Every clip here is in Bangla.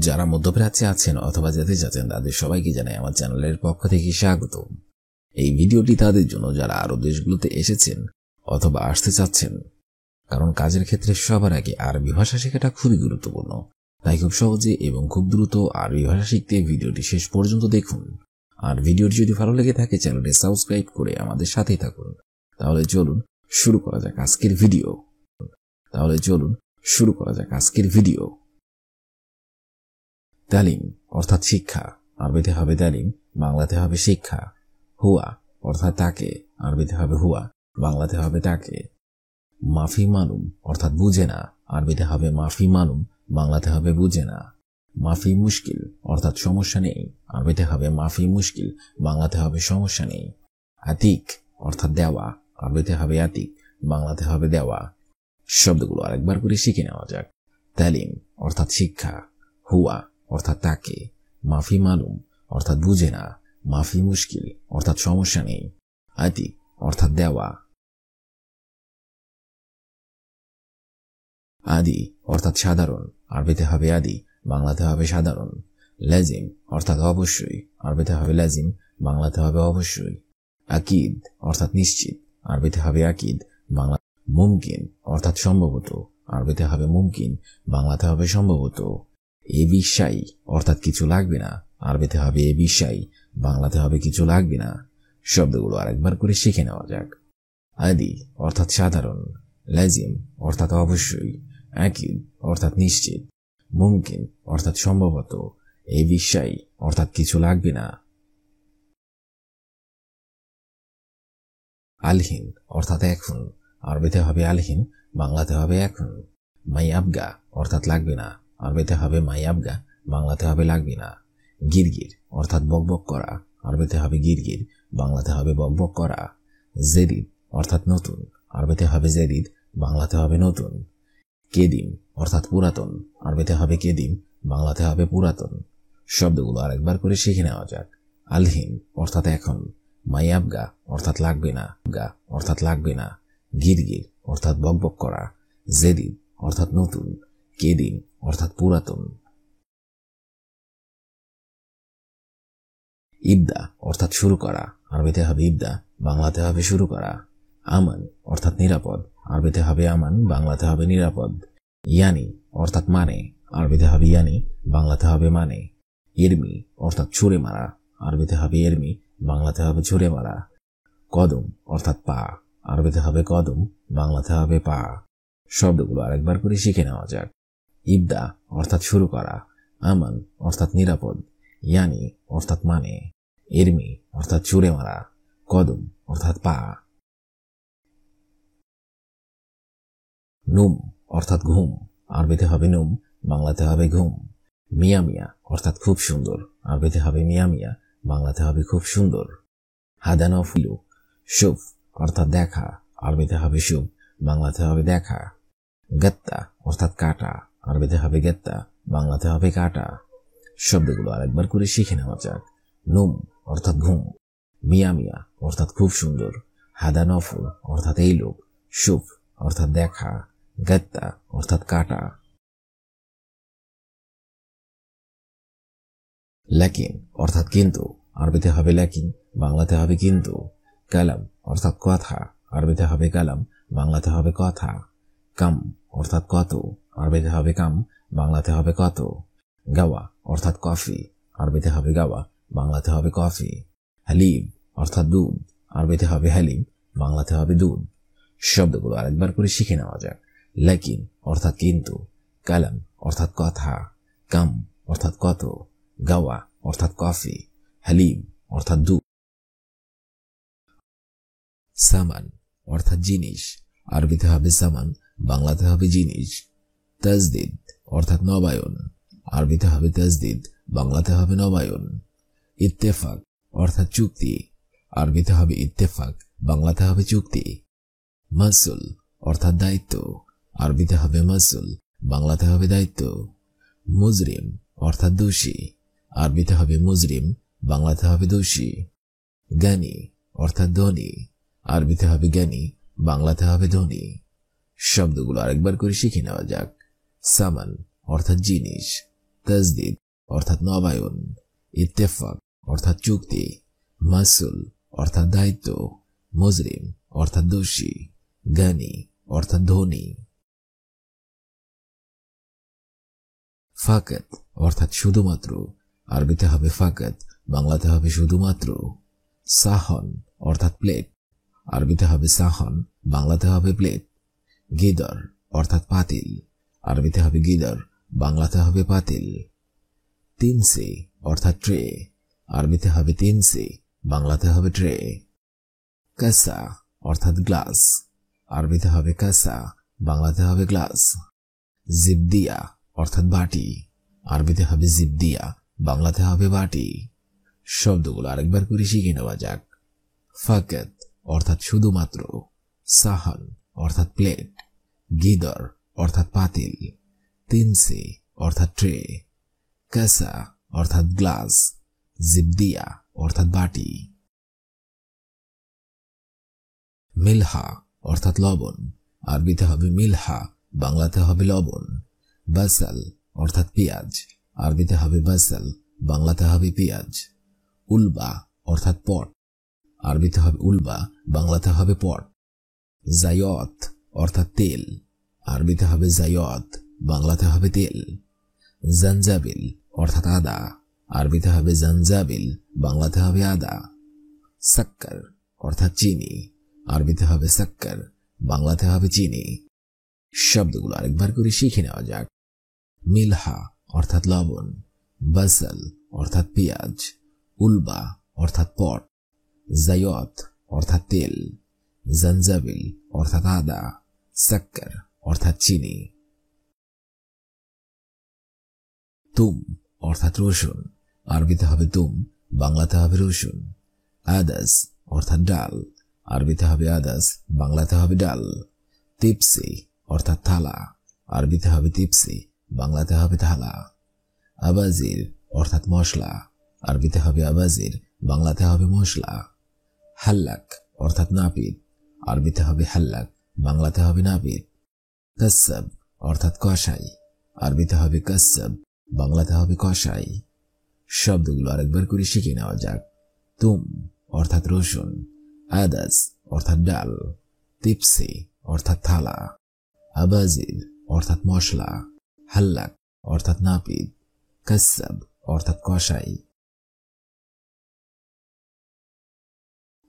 যারা মধ্যপ্রাচ্যে আছেন অথবা যেতে যাচ্ছেন তাদের সবাইকে জানাই আমার চ্যানেলের পক্ষ থেকে স্বাগত। এই ভিডিওটি তাদের জন্য যারা আরব দেশগুলোতে এসেছেন অথবা আসতে চাচ্ছেন, কারণ কাজের ক্ষেত্রে সবার আগে আরবি ভাষা শেখাটা খুবই গুরুত্বপূর্ণ। তাই খুব সহজে এবং খুব দ্রুত আরবি ভাষা শিখতে ভিডিওটি শেষ পর্যন্ত দেখুন। আর ভিডিওটি যদি ভালো লেগে থাকে চ্যানেলটি সাবস্ক্রাইব করে আমাদের সাথেই থাকুন। তাহলে চলুন শুরু করা যাক আজকের ভিডিও। তালিম অর্থাৎ শিক্ষা, আরবিতে হবে তালিম, বাংলাতে হবে শিক্ষা। হুয়া অর্থাৎ তাকে, আরবিতে হবে হুয়া, বাংলাতে হবে তাকে। মাফি মালুম অর্থাৎ বুঝে না, আরবিতে হবে মাফি মালুম, বাংলাতে হবে বুঝে না। মাফি মুশকিল অর্থাৎ সমস্যা নেই, আরবিতে হবে মাফি মুশকিল, বাংলাতে হবে সমস্যা নেই। আতিক অর্থাৎ দেওয়া, আরবিতে হবে আতিক, বাংলাতে হবে দেওয়া। শব্দগুলো আরেকবার করে শিখে নেওয়া যাক। তালিম অর্থাৎ শিক্ষা, হুয়া অর্থাৎ তাকে, মাফি মালুম অর্থাৎ বুঝে না, মাফি মুশকিল অর্থাৎ সমস্যা নেই, আতিক অর্থাৎ দেওয়া। আদি অর্থাৎ সাধারণ, আরবিতে হবে আদি, বাংলাতে হবে সাধারণ। লাজিম অর্থাৎ অবশ্যই, আরবিতে হবে লাজিম, বাংলাতে হবে অবশ্যই। আকিদ অর্থাৎ নিশ্চিত, আরবিতে হবে আকিদ, বাংলা। মুমকিন অর্থাৎ সম্ভবত, আরবিতে হবে মুমকিন, বাংলাতে হবে সম্ভবত। এ বিশ্বাই অর্থাৎ কিছু লাগবে না, আরবিতে হবে এ বিশ্বাই, বাংলাতে হবে কিছু লাগবে না। শব্দগুলো আরেকবার করে শিখে নেওয়া যাক। আদি অর্থাৎ সাধারণ, লাজিম অর্থাৎ অবশ্যই, আকিদ অর্থাৎ নিশ্চিত, মুমকিন অর্থাৎ সম্ভবত, এ বিশ্বাই অর্থাৎ কিছু লাগবে না। আলহিন অর্থাৎ এখন, আরবিতে হবে আলহিন, বাংলাতে হবে এখন। মাই আবগা অর্থাৎ লাগবে না, আরবিতে হবে মাই আবগা, বাংলাতে হবে লাগবে না। গিরগির অর্থাৎ বকবক করা, আরবিতে হবে গিরগির, বাংলাতে হবে বকবক করা। জেদিদ অর্থাৎ নতুন, আরবিতে হবে জেদিদ, বাংলাতে হবে নতুন। কেদিম অর্থাৎ পুরাতন, আরবিতে হবে কেদিম, বাংলাতে হবে পুরাতন। শব্দগুলো আরেকবার করে শিখে নেওয়া যাক। আলহিন অর্থাৎ এখন, মাই আবগা অর্থাৎ লাগবে না, অর্থাৎ লাগবে না। গিরগির অর্থাৎ বকবক করা, জেদিদ অর্থাৎ নতুন, কেদিম অর্থাৎ পুরাতন। ইবদা অর্থাৎ শুরু করা, আরবিতে হবে ইবদা, বাংলাতে হবে শুরু করা। আমান অর্থাৎ নিরাপদ, আরবিতে হবে আমান, বাংলাতে হবে নিরাপদ। ইয়ানি অর্থাৎ মানে, আরবিতে হবে ইয়ানি, বাংলাতে হবে মানে। ইরমি অর্থাৎ ছুঁড়ে মারা, আরবিতে হবে ইরমি, বাংলাতে হবে ছুঁড়ে মারা। কদম অর্থাৎ পা, আরবিতে হবে কদম, বাংলাতে হবে পা। শব্দগুলো আরেকবার করে শিখে নেওয়া যাক। ইবদা অর্থাৎ শুরু করা, আমান অর্থাৎ নিরাপদ, ইয়ানি অর্থাৎ মানে, ইরমি অর্থাৎ ছুঁড়ে মারা, কদম অর্থাৎ পা। নুম অর্থাৎ ঘুম, আরবিতে হবে নুম, বাংলাতে হবে ঘুম। মিয়া মিয়া অর্থাৎ খুব সুন্দর, আরবিতে হবে মিয়া মিয়া, বাংলাতে হবে খুব সুন্দর। হাদানা ফিলু শুভ অর্থাৎ দেখা, আরবিতে হবে শুভ, বাংলাতে হবে দেখা। গত্তা অর্থাৎ কাটা, আরবিতে হবে গত্তা, বাংলাতে হবে কাটা। শব্দগুলো আরেকবার করে শিখে নেওয়া যাক। নুম অর্থাৎ ঘুম, মিয়া মিয়া অর্থাৎ খুব সুন্দর, হাদা নফল অর্থাৎ এই লোক, শুভ অর্থাৎ দেখা, গত্তা অর্থাৎ কাটা। লেকিন অর্থাৎ কিন্তু, আরবিতে হবে লেকিন, বাংলাতে হবে কিন্তু। কালাম অর্থাৎ কথা, আরবিতে হবে কালাম, বাংলাতে হবে কথা। কাম অর্থাৎ কত, আরবিতে হবে কাম, বাংলাতে হবে কত। গাওয়া অর্থাৎ কফি, আরবিতে হবে গাওয়া, বাংলাতে হবে কফি। হালিব অর্থাৎ দুধ, আরবিতে হবে হালিব, বাংলাতে হবে দুধ। শব্দগুলো আরেকবার করে শিখে নেওয়া যাক। লেকিন অর্থাৎ কিন্তু, কালাম অর্থাৎ কথা, কাম অর্থাৎ কত, গাওয়া অর্থাৎ কফি, হালিব অর্থাৎ দুধ। সামান অর্থাৎ জিনিস, আরবিতে হবে সামান, বাংলাতে হবে জিনিস। তাজদিদ অর্থাৎ নবায়ন, আরবিতে হবে তাজদিদ, বাংলাতে হবে নবায়ন। ইত্তেফাক অর্থাৎ চুক্তি, আরবিতে হবে ইত্তেফাক, বাংলাতে হবে চুক্তি। মাসুল অর্থাৎ দায়িত্ব, আরবিতে হবে মাসুল, বাংলাতে হবে দায়িত্ব। মুজরিম অর্থাৎ দোষী, আরবিতে হবে মুজরিম, বাংলাতে হবে দোষী। জ্ঞানী অর্থাৎ ধনী, আরবিতে হবে জ্ঞানী, বাংলাতে হবে ধনী। শব্দগুলো আরেকবার করে শিখে নেওয়া যাক। সামান অর্থাৎ জিনিস, তাজদিদ অর্থাৎ নবায়ন, ইত্তেফাক অর্থাৎ চুক্তি, মাসুল অর্থাৎ দায়িত্ব, মুজরিম অর্থাৎ দোষী, গানি অর্থাৎ ধনী। ফাকাত অর্থাৎ শুধুমাত্র, আরবিতে হবে ফাকাত, বাংলাতে হবে শুধুমাত্র। সাহন অর্থাৎ প্লেট, আরবিতে হবে সাহন, বাংলাতে হবে প্লেট। গিদর অর্থাৎ পাতিল, আরবিতে হবে গিদর, বাংলাতে হবে পাতিল। তিনসি অর্থাৎ ট্রে, আরবিতে হবে তিনসি, বাংলাতে হবে ট্রে। কাসা অর্থাৎ গ্লাস, আরবিতে হবে কাসা, বাংলাতে হবে গ্লাস। জিবদিয়া অর্থাৎ বাটি, আরবিতে হবে জিবদিয়া, বাংলাতে হবে বাটি। শব্দগুলো আরেকবার করে শিখে নেওয়া যাক। ফাকাত অর্থাৎ শুধুমাত্র, সাহান অর্থাৎ প্লেট, গিদর অর্থাৎ পাতিল, তিনসি অর্থাৎ ট্রে, কাসা অর্থাৎ গ্লাস, জিবদিয়া অর্থাৎ বাটি। মিলহা অর্থাৎ লবণ, আরবিতে হবে মিলহা, বাংলাতে হবে লবণ। বাসাল অর্থাৎ পেঁয়াজ, আরবিতে হবে বাসাল, বাংলাতে হবে পেঁয়াজ। উলবা অর্থাৎ পট, আরবিতে হবে উলবা, বাংলাতে হবে পট। জায়ত অর্থাৎ তেল, আরবিতে হবে জায়ত, বাংলাতে হবে তেল। জানজাবিল অর্থাৎ আদা, আরবিতে হবে জানজাবিল, বাংলাতে হবে আদা। সাক্কার অর্থাৎ চিনি, আরবিতে হবে সাক্কার, বাংলাতে হবে চিনি। শব্দগুলো আরেকবার করে শিখে নেওয়া যাক। মিলহা অর্থাৎ লবণ, বাসাল অর্থাৎ পেঁয়াজ, উলবা অর্থাৎ পট, জায়ত অর্থাৎ তেল, জানজাবিল অর্থাৎ আদা, সাক্কার অর্থাৎ চিনি। তুম অর্থাৎ রসুন, আরবিতে হবে তুম, বাংলাতে হবে রসুন। আদাস অর্থাৎ ডাল, আরবিতে হবে আদাস, বাংলাতে হবে ডাল। তিপসি অর্থাৎ থালা, আরবিতে হবে তিপসি, বাংলাতে হবে থালা। আবাজির অর্থাৎ মশলা, আরবিতে হবে আবাজির, বাংলাতে হবে মশলা। হাল্লাক অর্থাৎ নাপিত, আরবিতে হবে হাল্লাক, বাংলাতে হবে নাপিত। কাসাব অর্থাৎ কসাই, আরবিতে হবে কাসাব, বাংলাতে হবে কসাই। শব্দগুলো আরেকবার করে শিখে নেওয়া যাক। তুম অর্থাৎ রসুন, আদাস অর্থাৎ ডাল, তিপসি অর্থাৎ থালা, আবাজির অর্থাৎ মশলা, হাল্লাক অর্থাৎ নাপিত, কাসাব অর্থাৎ কসাই।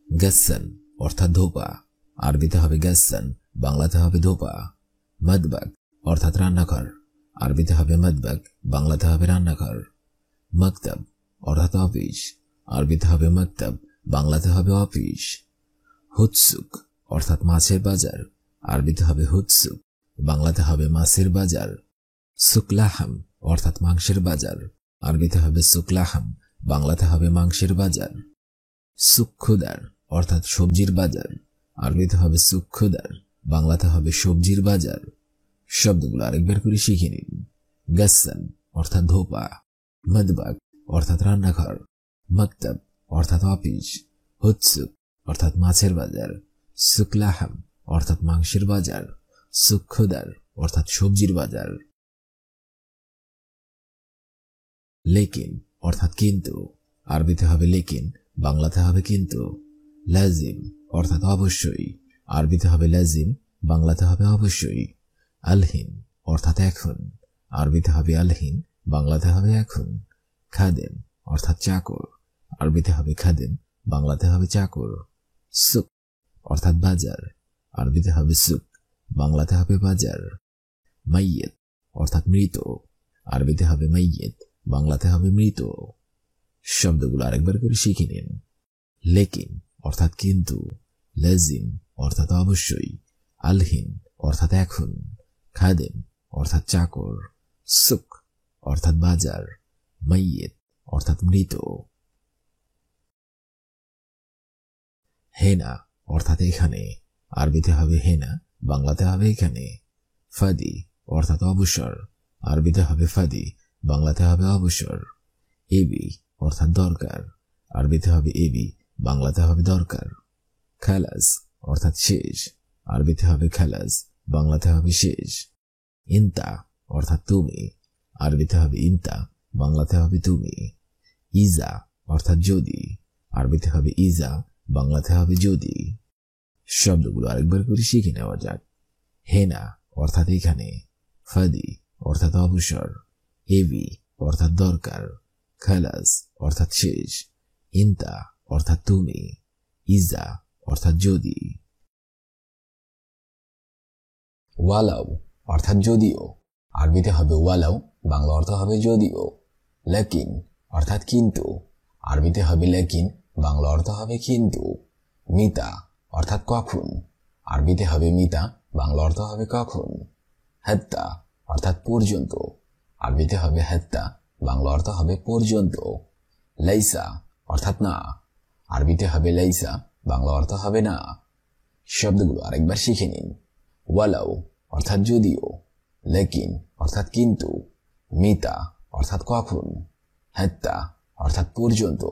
গাসান অর্থাৎ ধোপা, আরবিতে হবে গাসান, বাংলাতে হবে ধোপা। মদবাক অর্থাৎ রান্নাঘর, আরবিতে হবে মদবাক, বাংলাতে হবে রান্নাঘর। মকতব অর্থাৎ অফিস, আরবিতে হবে মকতব, বাংলাতে হবে অফিস। হুৎসুক অর্থাৎ মাছের বাজার, আরবিতে হবে হুৎসুক, বাংলাতে হবে মাছের বাজার। সুকলাহাম অর্থাৎ মাংসের বাজার, আরবিতে হবে সুকলাহাম, বাংলাতে হবে মাংসের বাজার। সুক্ষুদার অর্থাৎ সবজির বাজার, আরবিতে হবে সুক্ষুদার, বাংলাতে হবে সবজির বাজার। শব্দগুলো আরেকবার করে শিখে নিন। গাসান অর্থাৎ ধোপা, মদবাক অর্থাৎ রান্নাঘর, মকতব অর্থাৎ অফিস, হুৎসুক অর্থাৎ মাছের বাজার, সুকলাহাম অর্থাৎ মাংসের বাজার, সুক্ষুদার অর্থাৎ সবজির বাজার। লেকিন অর্থাৎ কিন্তু, আরবিতে হবে লেকিন, বাংলাতে হবে কিন্তু। লাজিম অর্থাৎ অবশ্যই, আরবিতে হবে লাজিম, বাংলাতে হবে অবশ্যই। আলহিন অর্থাৎ এখন, আরবিতে হবে আলহিন, বাংলাতে হবে এখন। খাদেম অর্থাৎ চাকর, আরবিতে হবে খাদেম, বাংলাতে হবে চাকর। সুক অর্থাৎ বাজার, আরবিতে হবে সুক, বাংলাতে হবে বাজার। মাইয়েত অর্থাৎ মৃত, আরবিতে হবে মাইয়েত, বাংলাতে হবে মৃত। শব্দগুলো আরেকবার করে শিখে নিন। লেকিন অর্থাৎ কিন্তু, লাজিম অর্থাৎ অবশ্যই, আলহিন অর্থাৎ এখন, খাদেম অর্থাৎ চাকর, সুক অর্থাৎ বাজার, মাইয়েত অর্থাৎ মৃত। হেনা অর্থাৎ এখানে, আরবিতে হবে হেনা, বাংলাতে হবে এখানে। ফাদি অর্থাৎ অবসর, আরবিতে হবে ফাদি, বাংলাতে হবে অবসর। এবি অর্থাৎ দরকার, আরবিতে হবে এবি, বাংলাতে হবে দরকার। খালাস অর্থাৎ শেষ, আরবিতে হবে খালাস, বাংলাতে হবে শেষ। ইন্তা অর্থাৎ তুমি, আরবিতে হবে ইনতা, বাংলাতে হবে তুমি। ইজা অর্থাৎ যদি, আরবিতে হবে ইজা, বাংলাতে হবে যদি। শব্দগুলো আরেকবার করে শিখে নেওয়া যাক। হেনা অর্থাৎ এখানে, ফাদি অর্থাৎ অবসর, এবি অর্থাৎ দরকার, খালাস অর্থাৎ শেষ, ইনতা অর্থাৎ তুমি, ইজা অর্থাৎ যদি। ওয়ালাউ অর্থাৎ যদিও, আরবিতে হবে ওয়ালাউ, বাংলা অর্থ হবে যদিও। লেকিন অর্থাৎ কিন্তু, আরবিতে হবে লেকিন, বাংলা অর্থ হবে কিন্তু। মিতা অর্থাৎ কখন, আরবিতে হবে মিতা, বাংলা অর্থ হবে কখন। হাত্তা অর্থাৎ পর্যন্ত, আরবিতে হবে হাত্তা, বাংলা অর্থ হবে পর্যন্ত। লাইসা অর্থাৎ না, আরবিতে হবে লাইসা, বাংলা অর্থ হবে না। শব্দগুলো আরেকবার শিখে নিন। ওয়ালাউ অর্থাৎ যদিও, লেকিন অর্থাৎ কিন্তু, মিতা অর্থাৎ কখন, হাত্তা অর্থাৎ পর্যন্ত,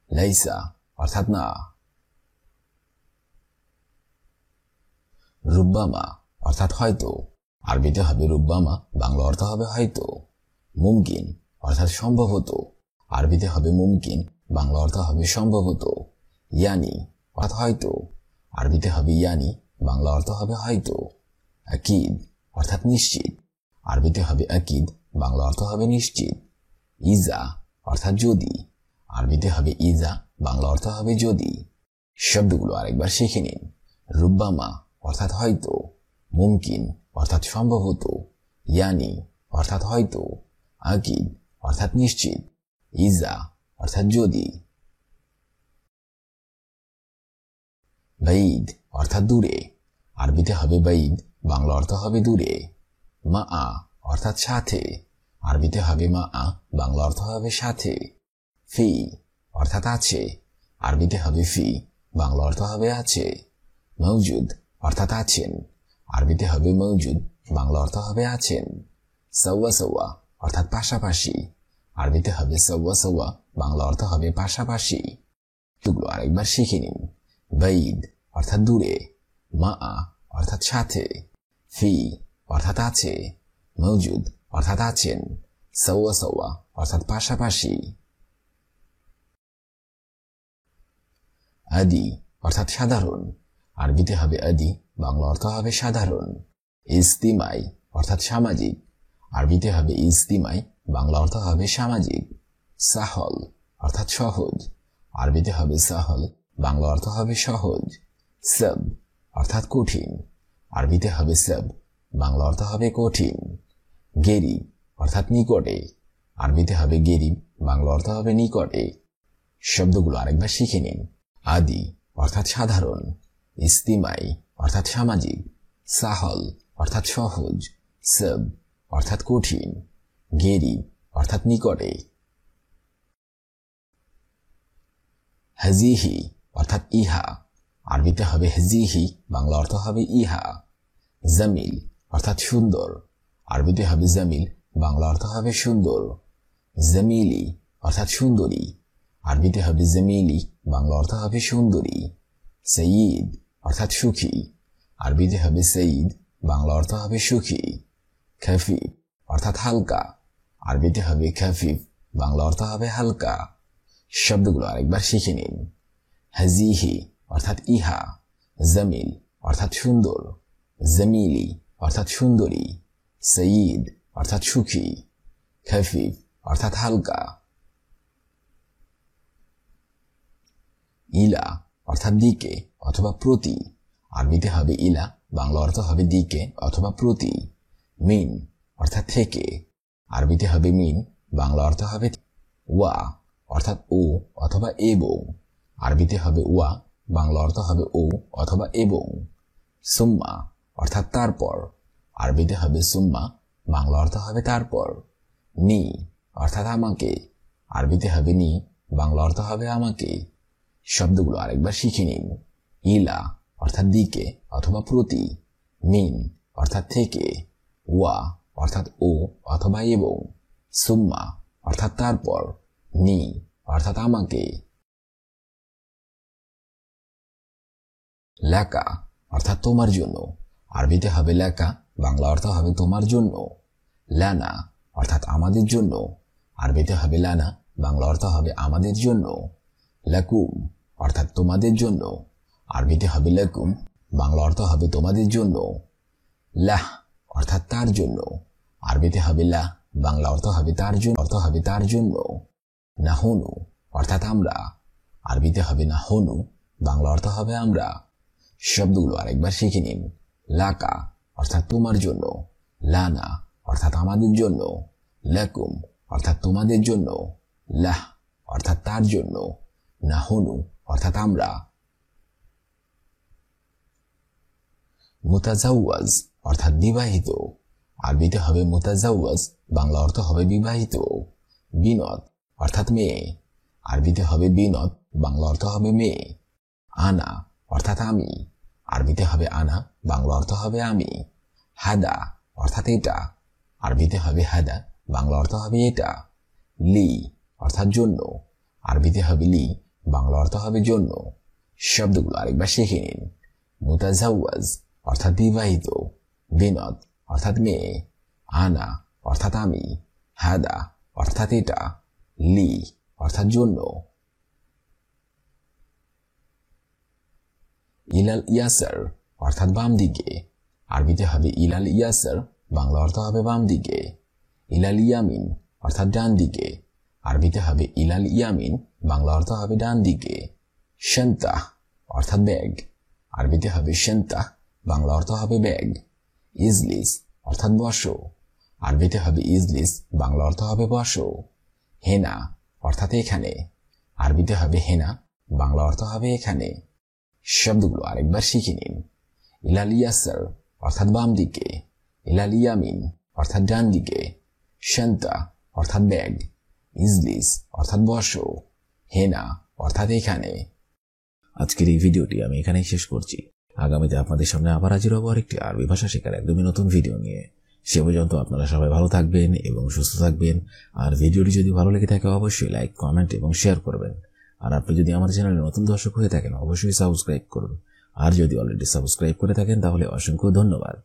লাইসা অর্থাৎ না। রুব্বামা অর্থাৎ হয়তো, আরবিতে হবে রুব্বামা, বাংলা অর্থ হবে হয়তো। মুমকিন অর্থাৎ সম্ভবত, আরবিতে হবে মুমকিন, বাংলা অর্থ হবে সম্ভবত। ইয়ানি অর্থাৎ হয়তো, আরবিতে হবে ইয়ানি, বাংলা অর্থ হবে হয়তো। আকিদ অর্থাৎ নিশ্চিত, আরবিতে হবে আকিদ, বাংলা অর্থ হবে নিশ্চিত। ইজা অর্থাৎ যদি, আরবিতে হবে ইজা, বাংলা অর্থ হবে যদি। শব্দগুলো আরেকবার শিখে নিন। রুব্বামা অর্থাৎ হয়তো, মুমকিন অর্থাৎ সম্ভবত, ইয়ানি অর্থাৎ হয়তো, আকিদ অর্থাৎ নিশ্চিত, ইজা অর্থাৎ যদি। বাইদ অর্থাৎ দূরে, আরবিতে হবে বাইদ, বাংলা অর্থ হবে দূরে। মা আ অর্থাৎ সাথে, আরবিতে হবে মা আ, বাংলা অর্থ হবে সাথে। ফি অর্থাৎ আছে, আরবিতে হবে ফি, বাংলা অর্থ হবে আছে। মওজুদ অর্থাৎ আছেন, আরবিতে হবে মওজুদ, বাংলা অর্থ হবে আছেন। সাওয়া সাওয়া অর্থাৎ পাশাপাশি, আরবিতে হবে সাওয়া সাওয়া, বাংলা অর্থ হবে পাশাপাশি। এগুলো আরেকবার শিখে নিন। বাইদ অর্থাৎ দূরে, মা আ অর্থাৎ সাথে, ফি অর্থাৎ আছে, মওজুদ অর্থাৎ আছেন, সাওয়া সাওয়া অর্থাৎ পাশাপাশি। আদি অর্থাৎ সাধারণ, আরবিতে হবে আদি, বাংলা অর্থ হবে সাধারণ। ইজতিমাই অর্থাৎ সামাজিক, আরবিতে হবে ইজতিমাই, বাংলা অর্থ হবে সামাজিক। সাহল অর্থাৎ সহজ, আরবিতে হবে সাহল, বাংলা অর্থ হবে সহজ। সব অর্থাৎ কঠিন, আরবিতে হবে সব, বাংলা অর্থ হবে কঠিন। গেরিব অর্থাৎ নিকটে, আরবিতে হবে গেরিব, বাংলা অর্থ হবে নিকটে। শব্দগুলো আরেকবার শিখে নিন। আদি অর্থাৎ সাধারণ, ইজতিমাই অর্থাৎ সামাজিক, সাহল অর্থাৎ সহজ, সব অর্থাৎ কঠিন, গেরিব অর্থাৎ নিকটে। হাজিহি অর্থাৎ ইহা, আরবিতে হবে হাজিহি, বাংলা অর্থ হবে ইহা। জামিল অর্থাৎ সুন্দর, আরবিতে হবে জামিল, বাংলা অর্থ হবে সুন্দর। জামিলি অর্থাৎ সুন্দরী, আরবিতে হবে জামিলি, বাংলা অর্থ হবে সুন্দরী। সঈদ অর্থাৎ সুখী, আরবিতে হবে সঈদ, বাংলা অর্থ হবে সুখী। খাফিফ অর্থাৎ হালকা, আরবিতে হবে খাফিফ, বাংলা অর্থ হবে হালকা। শব্দগুলো আরেকবার শিখে নিন। হাজিহি অর্থাৎ ইহা, জামিল অর্থাৎ সুন্দর, জামিলি অর্থাৎ সুন্দরী, সঈদ অর্থাৎ সুখী, খাফিফ অর্থাৎ হালকা। ইলা অর্থাৎ দিকে অথবা প্রতি, আরবিতে হবে ইলা, বাংলা অর্থ হবে দিকে অথবা প্রতি। মিন অর্থাৎ থেকে, আরবিতে হবে মিন, বাংলা অর্থ হবে। ওয়া অর্থাৎ ও অথবা এবং, আরবিতে হবে ওয়া, বাংলা অর্থ হবে ও অথবা এবং। সুম্মা অর্থাৎ তারপর, আরবিতে হবে সুম্মা, বাংলা অর্থ হবে তারপর। নি অর্থাৎ আমাকে, আরবিতে হবে নি, বাংলা অর্থ হবে আমাকে। শব্দগুলো আরেকবার শিখে নিন। ইলা অর্থাৎ দিকে অথবা প্রতি, মিন অর্থাৎ থেকে, ওয়া অর্থাৎ ও অথবা এবং, সুম্মা অর্থাৎ তারপর, নি অর্থাৎ আমাকে। লেকা অর্থাৎ তোমার জন্য, আরবিতে হবে লেকা, বাংলা অর্থ হবে তোমার জন্য। লানা অর্থাৎ আমাদের জন্য, আরবিতে হবে লানা, বাংলা অর্থ হবে আমাদের জন্য। লাকুম অর্থাৎ তোমাদের জন্য, আরবিতে হবে লাকুম, বাংলা অর্থ হবে তোমাদের জন্য। লাহ অর্থাৎ তার জন্য, আরবিতে হবে লাহ, বাংলা অর্থ হবে তার জন্য। নাহনু অর্থাৎ আমরা, আরবিতে হবে নাহনু, বাংলা অর্থ হবে আমরা। শব্দগুলো আরেকবার শিখে নিন। লাকা অর্থাৎ তোমার জন্য, লানা অর্থাৎ আমাদের জন্য, লাকুম অর্থাৎ তোমাদের জন্য, লাহ অর্থাৎ তার জন্য, নাহনু অর্থাৎ আমরা। মুতাজাওয়াজ অর্থাৎ বিবাহিত, আরবিতে হবে মুতাজাওয়াজ, বাংলা অর্থ হবে বিবাহিত। বিনদ অর্থাৎ মেয়ে, আরবিতে হবে বিনদ, বাংলা অর্থ হবে মেয়ে। আনা অর্থাৎ আমি, আরবিতে হবে আনা, বাংলা অর্থ হবে আমি। হাদা অর্থাৎ এটা, আরবিতে হবে হাদা, বাংলা অর্থ হবে এটা। লি অর্থাৎ জন্য, আরবিতে হবে লি, বাংলা অর্থ হবে জন্য। শব্দগুলো আরেকবার শিখে নিন। মুতাজাওয়াজ অর্থাৎ বিবাহিত, বিনদ অর্থাৎ মেয়ে, আনা অর্থাৎ আমি, হাদা অর্থাৎ এটা, লি অর্থাৎ জন্য। ইলাল ইয়াসার অর্থাৎ বাম দিকে, আরবিতে হবে ইলাল ইয়াসার, বাংলা অর্থ হবে বাম দিকে। ইলাল ইয়ামিন অর্থাৎ ডান দিকে, আরবিতে হবে ইলাল ইয়ামিন, বাংলা অর্থ হবে ডান দিকে। শান্তা অর্থাৎ ব্যাগ, আরবিতে হবে শান্তা, বাংলা অর্থ হবে ব্যাগ। ইজলিস অর্থাৎ বসো, আরবিতে হবে ইজলিস, বাংলা অর্থ হবে বসো। হেনা অর্থাৎ এখানে, আরবিতে হবে হেনা, বাংলা অর্থ হবে এখানে। শব্দগুলো আরেকবার শিখে নিন। ইলাল ইয়াসার অর্থাৎ বাম দিকে, ইলাল ইয়ামিন অর্থাৎ ডান দিকে, শান্তা অর্থাৎ ব্যাগ, ইজলিস অর্থাৎ বসো, হেনা অর্থাৎ এখানে। আজকের এই ভিডিওটি আমি এখানেই শেষ করছি। আগামীতে আপনাদের সামনে আবার হাজির হব আরেকটি আরবি ভাষা শেখার একদমই নতুন ভিডিও নিয়ে। সে পর্যন্ত আপনারা সবাই ভালো থাকবেন এবং সুস্থ থাকবেন। আর ভিডিওটি যদি ভালো লেগে থাকে অবশ্যই লাইক, কমেন্ট এবং শেয়ার করবেন। আর আপনি যদি আমার চ্যানেলে নতুন দর্শক হয়ে থাকেন অবশ্যই সাবস্ক্রাইব করুন। আর যদি অলরেডি সাবস্ক্রাইব করে থাকেন তাহলে অসংখ্য ধন্যবাদ।